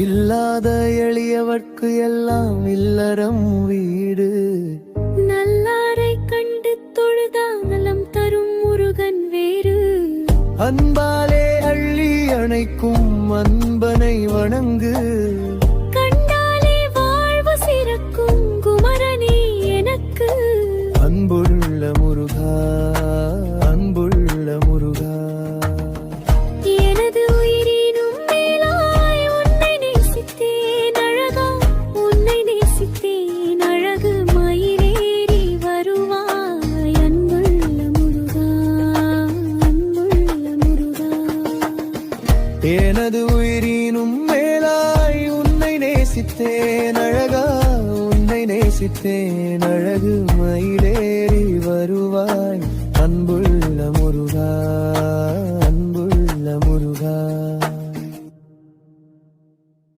இல்லாத எளியவர்க்கு எல்லாம் இல்லறம் வீடு. நல்லாரை கண்டு தொழுதா நலம் தரும் முருகன் வேறு. அன்பாலே அள்ளி அணைக்கும் அன்பனை வணங்கு. கண்டாலே வாழ்வு சிறக்கும் குமரனே எனக்கு. அன்புள்ள முருகா, அன்புள்ள முருகா, எனது உயிரினும் மேலாய் உன்னை நேசித்தேன் அழகா. உன்னை நேசித்தேன் அழகு மயிலேறி வருவாய். அன்புள்ள முருகா, அன்புள்ள முருகா. எனது உயிரினும் மேலாய் உன்னை நேசித்தேன் அழகா. உன்னை நேசித்தேன் அழகு மயிலேறி வருவாய்.